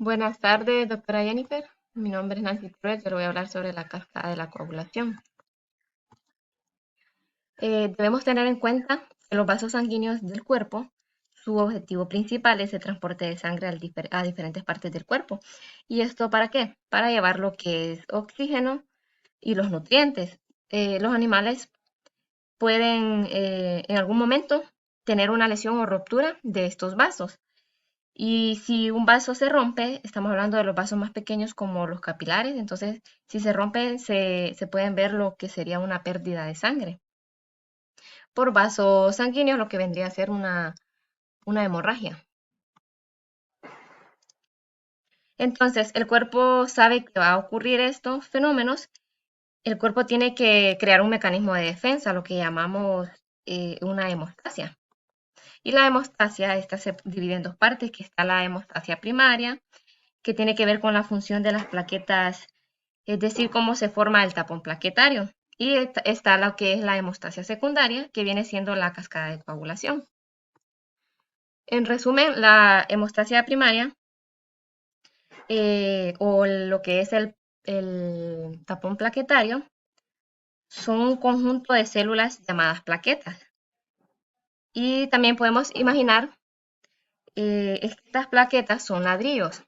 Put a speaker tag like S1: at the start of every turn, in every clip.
S1: Buenas tardes, doctora Jennifer. Mi nombre es Nancy Torres. Yo le voy a hablar sobre la cascada de la coagulación. Debemos tener en cuenta que los vasos sanguíneos del cuerpo, su objetivo principal es el transporte de sangre a diferentes partes del cuerpo. ¿Y esto para qué? Para llevar lo que es oxígeno y los nutrientes. Los animales pueden en algún momento tener una lesión o ruptura de estos vasos. Y si un vaso se rompe, estamos hablando de los vasos más pequeños como los capilares, entonces si se rompe se pueden ver lo que sería una pérdida de sangre por vasos sanguíneos, lo que vendría a ser una hemorragia. Entonces el cuerpo sabe que va a ocurrir estos fenómenos, el cuerpo tiene que crear un mecanismo de defensa, lo que llamamos una hemostasia. Y la hemostasia, esta se divide en dos partes, que está la hemostasia primaria, que tiene que ver con la función de las plaquetas, es decir, cómo se forma el tapón plaquetario. Y está lo que es la hemostasia secundaria, que viene siendo la cascada de coagulación. En resumen, la hemostasia primaria, o lo que es el tapón plaquetario, son un conjunto de células llamadas plaquetas. Y también podemos imaginar estas plaquetas son ladrillos.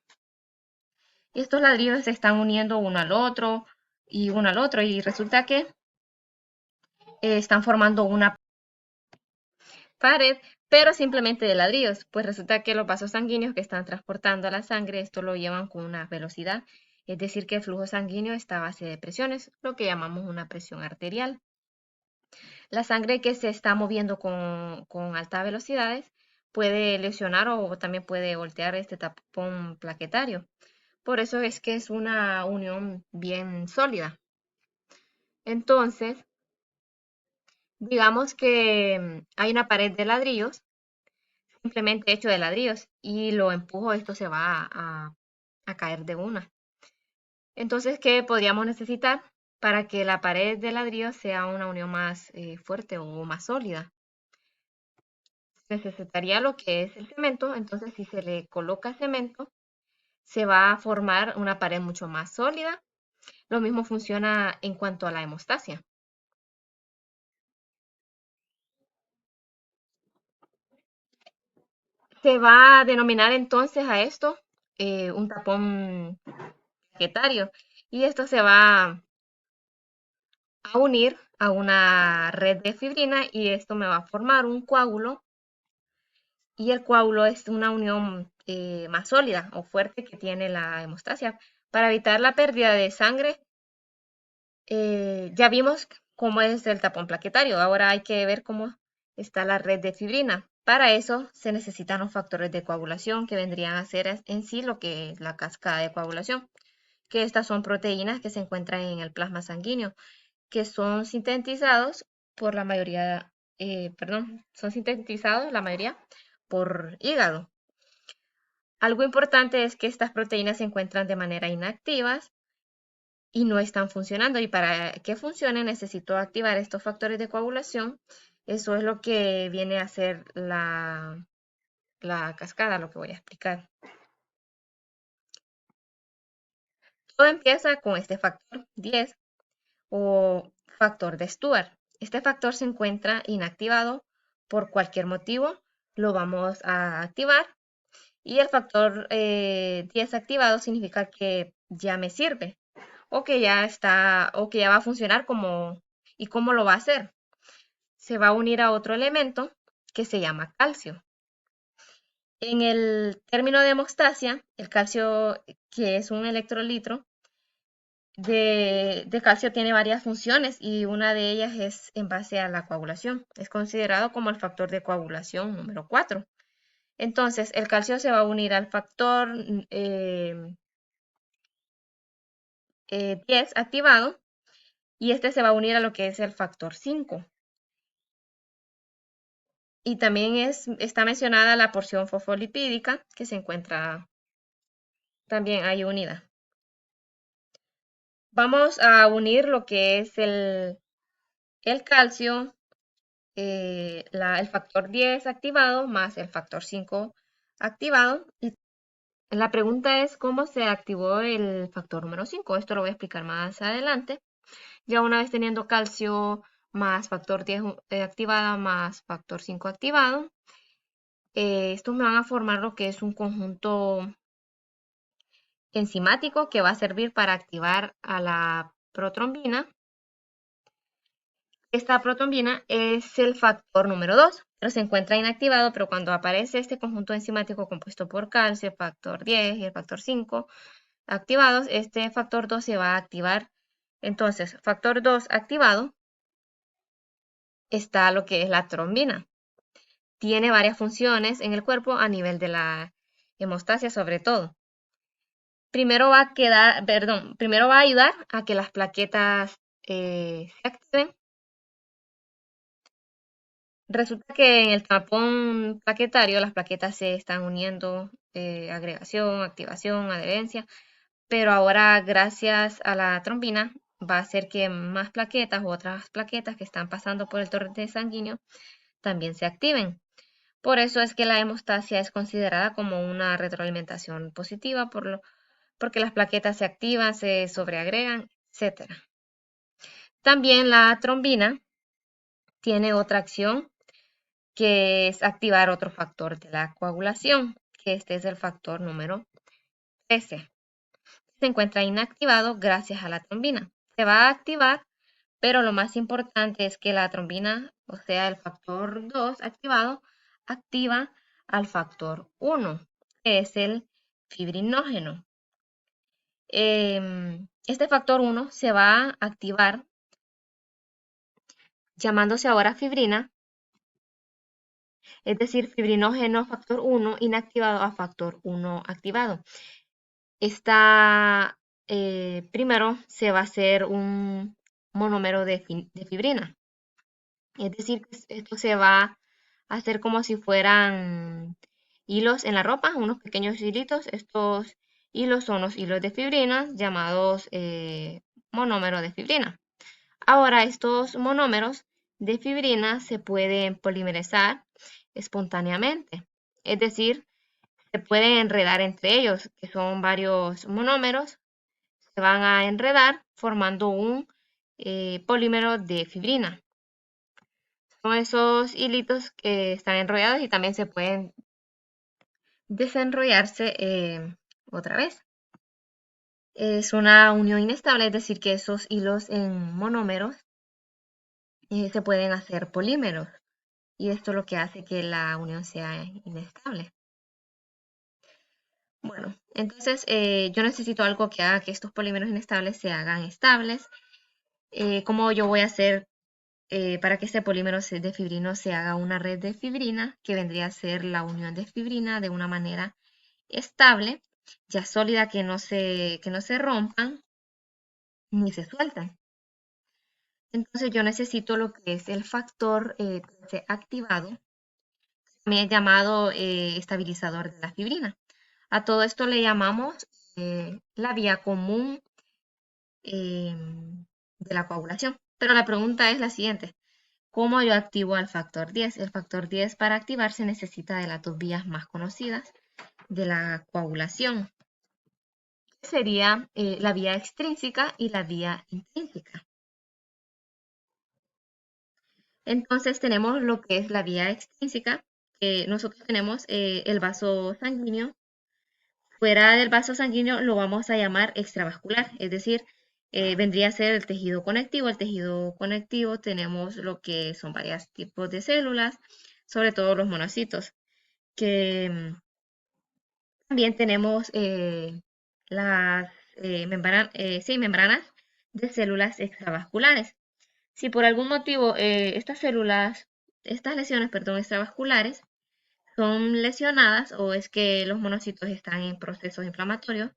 S1: Y estos ladrillos se están uniendo uno al otro y uno al otro. Y resulta que están formando una pared, pero simplemente de ladrillos, pues resulta que los vasos sanguíneos que están transportando la sangre, esto lo llevan con una velocidad, es decir, que el flujo sanguíneo está a base de presiones, lo que llamamos una presión arterial. La sangre que se está moviendo con altas velocidades puede lesionar o también puede voltear este tapón plaquetario. Por eso es que es una unión bien sólida. Entonces, digamos que hay una pared de ladrillos simplemente hecho de ladrillos y lo empujo, esto se va a caer de una. Entonces, ¿qué podríamos necesitar para que la pared de ladrillos sea una unión más fuerte o más sólida? Necesitaría lo que es el cemento, entonces si se le coloca cemento, se va a formar una pared mucho más sólida. Lo mismo funciona en cuanto a la hemostasia. Se va a denominar entonces a esto un tapón plaquetario y esto se va a unir a una red de fibrina y esto me va a formar un coágulo y el coágulo es una unión más sólida o fuerte que tiene la hemostasia. Para evitar la pérdida de sangre, ya vimos cómo es el tapón plaquetario, ahora hay que ver cómo está la red de fibrina. Para eso se necesitan los factores de coagulación que vendrían a ser en sí lo que es la cascada de coagulación, que estas son proteínas que se encuentran en el plasma sanguíneo que son sintetizados por la mayoría, son sintetizados la mayoría por hígado. Algo importante es que estas proteínas se encuentran de manera inactivas y no están funcionando. Y para que funcionen necesito activar estos factores de coagulación. Eso es lo que viene a ser la cascada, lo que voy a explicar. Todo empieza con este factor 10 o factor de Stuart. Este factor se encuentra inactivado por cualquier motivo, lo vamos a activar y el factor 10 activado significa que ya me sirve o que ya está o que ya va a funcionar como y cómo lo va a hacer. Se va a unir a otro elemento que se llama calcio. En el término de hemostasia, el calcio, que es un electrolito, de calcio tiene varias funciones y una de ellas es en base a la coagulación. Es considerado como el factor de coagulación número 4. Entonces, el calcio se va a unir al factor 10 activado y este se va a unir a lo que es el factor 5. Y también está mencionada la porción fosfolipídica que se encuentra también ahí unida. Vamos a unir lo que es el calcio el factor 10 activado más el factor 5 activado La pregunta es cómo se activó el factor número 5. Esto lo voy a explicar más adelante. Ya una vez teniendo calcio más factor 10 activada más factor 5 activado, estos me van a formar lo que es un conjunto enzimático que va a servir para activar a la protrombina. Esta protrombina es el factor número 2, pero se encuentra inactivado, pero cuando aparece este conjunto enzimático compuesto por calcio, el factor 10 y el factor 5 activados, este factor 2 se va a activar. Entonces, factor 2 activado está lo que es la trombina. Tiene varias funciones en el cuerpo a nivel de la hemostasia sobre todo. Primero va a ayudar a que las plaquetas se activen. Resulta que en el tapón plaquetario las plaquetas se están uniendo, agregación, activación, adherencia, pero ahora gracias a la trombina va a hacer que más plaquetas u otras plaquetas que están pasando por el torrente sanguíneo también se activen. Por eso es que la hemostasia es considerada como una retroalimentación positiva porque las plaquetas se activan, se sobreagregan, etc. También la trombina tiene otra acción que es activar otro factor de la coagulación, que este es el factor número 13. Se encuentra inactivado gracias a la trombina. Se va a activar, pero lo más importante es que la trombina, o sea, el factor 2 activado, activa al factor 1, que es el fibrinógeno. Este factor 1 se va a activar llamándose ahora fibrina, es decir, fibrinógeno factor 1 inactivado a factor 1 activado. Primero se va a hacer un monómero de fibrina. Es decir, que esto se va a hacer como si fueran hilos en la ropa, unos pequeños hilitos. Estos hilos son los hilos de fibrina llamados monómero de fibrina. Ahora, estos monómeros de fibrina se pueden polimerizar espontáneamente. Es decir, se pueden enredar entre ellos, que son varios monómeros, se van a enredar formando un polímero de fibrina. Son esos hilitos que están enrollados y también se pueden desenrollarse otra vez. Es una unión inestable, es decir, que esos hilos en monómeros se pueden hacer polímeros y esto es lo que hace que la unión sea inestable. Bueno, entonces yo necesito algo que haga que estos polímeros inestables se hagan estables. ¿Cómo yo voy a hacer para que este polímero de fibrino se haga una red de fibrina, que vendría a ser la unión de fibrina de una manera estable, ya sólida, que no se rompan ni se sueltan? Entonces yo necesito lo que es el factor 13 activado, también llamado estabilizador de la fibrina. A todo esto le llamamos la vía común de la coagulación. Pero la pregunta es la siguiente: ¿cómo yo activo al factor 10? El factor 10 para activarse necesita de las dos vías más conocidas de la coagulación. Sería la vía extrínseca y la vía intrínseca. Entonces tenemos lo que es la vía extrínseca, que nosotros tenemos el vaso sanguíneo. Fuera del vaso sanguíneo lo vamos a llamar extravascular, es decir, vendría a ser el tejido conectivo. El tejido conectivo tenemos lo que son varios tipos de células, sobre todo los monocitos, que también tenemos las membranas de células extravasculares. Si por algún motivo estas lesiones, perdón, extravasculares son lesionadas o es que los monocitos están en procesos inflamatorios,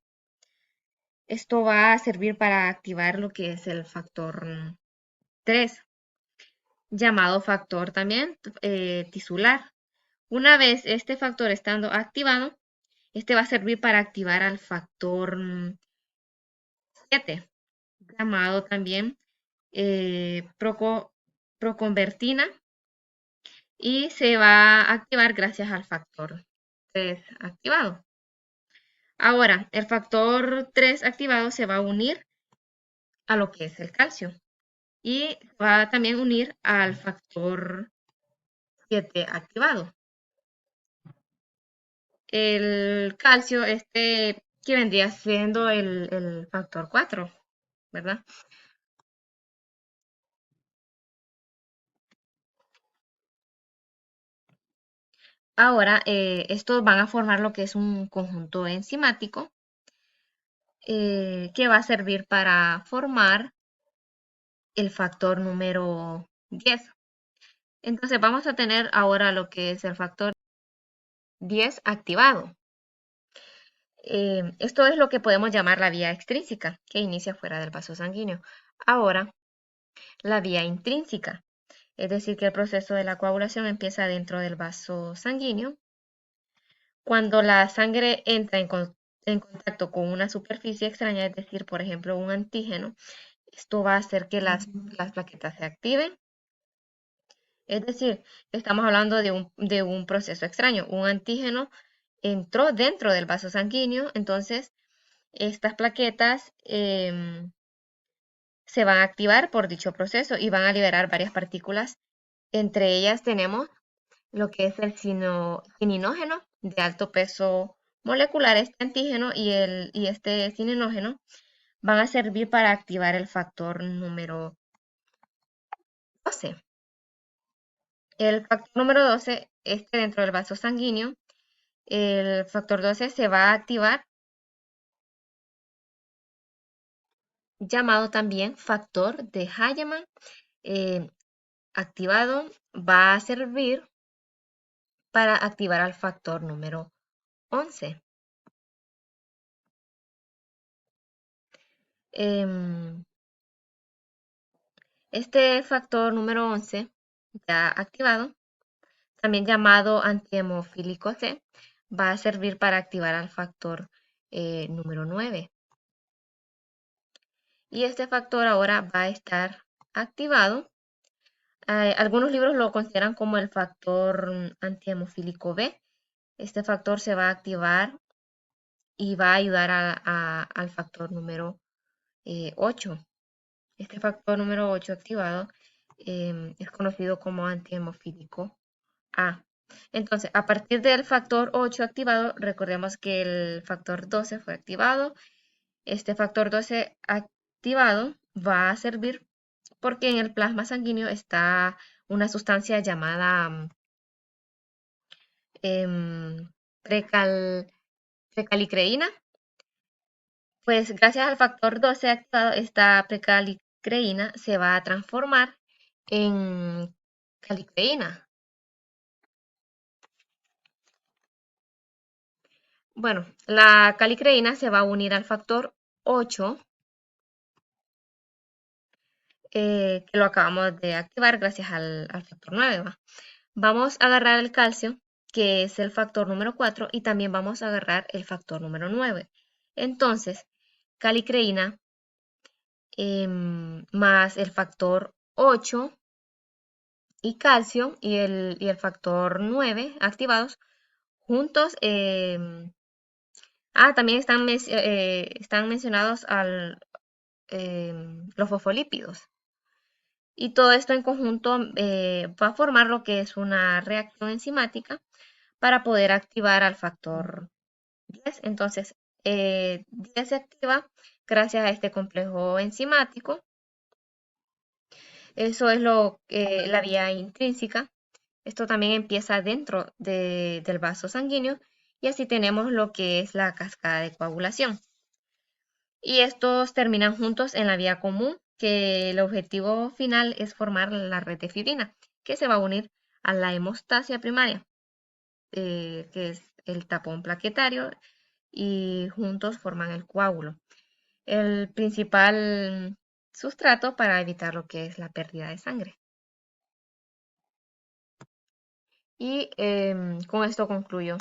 S1: esto va a servir para activar lo que es el factor 3, llamado factor también tisular. Una vez este factor estando activado, este va a servir para activar al factor 7, llamado también proconvertina, y se va a activar gracias al factor 3 activado. Ahora, el factor 3 activado se va a unir a lo que es el calcio y va a también unir al factor 7 activado. El calcio, que vendría siendo el factor 4, ¿verdad? Ahora, estos van a formar lo que es un conjunto enzimático que va a servir para formar el factor número 10. Entonces vamos a tener ahora lo que es el factor 10 activado. Esto es lo que podemos llamar la vía extrínseca, que inicia fuera del vaso sanguíneo. Ahora, la vía intrínseca, es decir, que el proceso de la coagulación empieza dentro del vaso sanguíneo. Cuando la sangre entra en contacto con una superficie extraña, es decir, por ejemplo, un antígeno, esto va a hacer que las plaquetas se activen. Es decir, estamos hablando de un proceso extraño. Un antígeno entró dentro del vaso sanguíneo, entonces estas plaquetas se van a activar por dicho proceso y van a liberar varias partículas. Entre ellas tenemos lo que es el cininógeno de alto peso molecular. Este antígeno y este cininógeno van a servir para activar el factor número 12. El factor número 12, dentro del vaso sanguíneo, el factor 12 se va a activar, llamado también factor de Hageman. eh, Activado va a servir para activar al factor número 11. Em, Este factor número 11, ya activado, también llamado antihemofílico C, va a servir para activar al factor número 9. Y este factor ahora va a estar activado. Algunos libros lo consideran como el factor antihemofílico B. Este factor se va a activar y va a ayudar al factor número 8. Este factor número 8 activado es conocido como antihemofílico A. Entonces, a partir del factor 8 activado, recordemos que el factor 12 fue activado. Este factor 12 activado va a servir porque en el plasma sanguíneo está una sustancia llamada em, precal- precalicreína. Pues gracias al factor 12 activado, esta precalicreína se va a transformar en calicreína. Bueno, la calicreína se va a unir al factor 8, que lo acabamos de activar gracias al factor 9. Vamos a agarrar el calcio, que es el factor número 4, y también vamos a agarrar el factor número 9. Entonces, calicreína más el factor 8 y calcio y el factor 9 activados juntos. También están mencionados los fosfolípidos. Y todo esto en conjunto va a formar lo que es una reacción enzimática para poder activar al factor 10. Entonces, 10 se activa gracias a este complejo enzimático. Eso es la vía intrínseca. Esto también empieza dentro del vaso sanguíneo y así tenemos lo que es la cascada de coagulación. Y estos terminan juntos en la vía común, que el objetivo final es formar la red de fibrina, que se va a unir a la hemostasia primaria, que es el tapón plaquetario, y juntos forman el coágulo, el principal sustrato para evitar lo que es la pérdida de sangre. Y con esto concluyo.